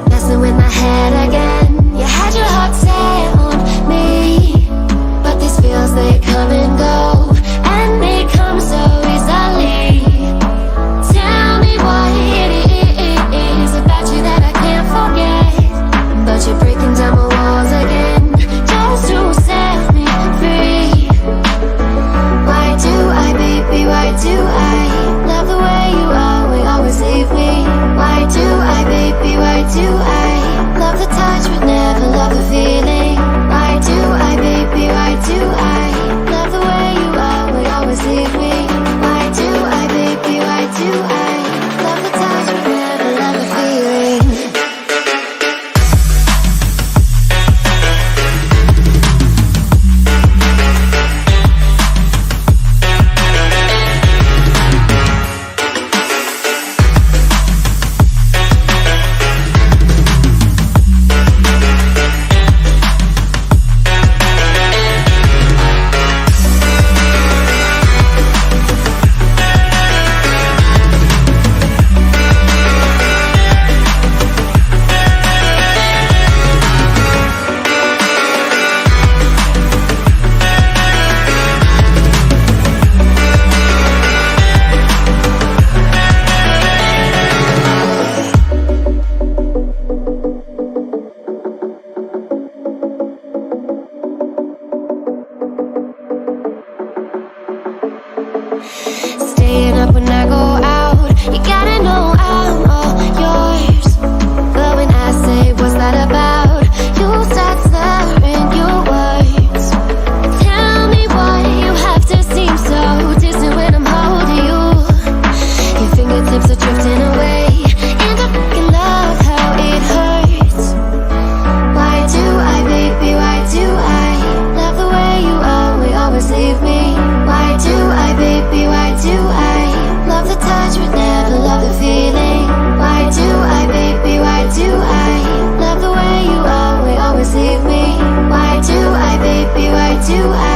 Messing with my head again. You had your heart set on me, but these feels, they come and go, and they come so easily. Tell me what it is about you that I can't forget, but you're breaking down my walls again, just to set me free. Why do I, baby, why do I love the way you always leave me? Why do I, baby, why do I love the touch but never love the feeling? Why do I, baby, why do I love the way you always leave me? Why do I, baby, why do I love the touch but never love the feeling? Staying up when I go out, you gotta know I'm all yours. But when I say what's that about, you start slurring your words. Tell me why you have to seem so distant when I'm holding you. Your fingertips are drifting away, and I fucking love how it hurts. Why do I, baby, why do I love the way you always leave me? Why do I, baby, why do I love the touch but never love the feeling? Why do I, baby, why do I love the way you always leave me? Why do I, baby, why do I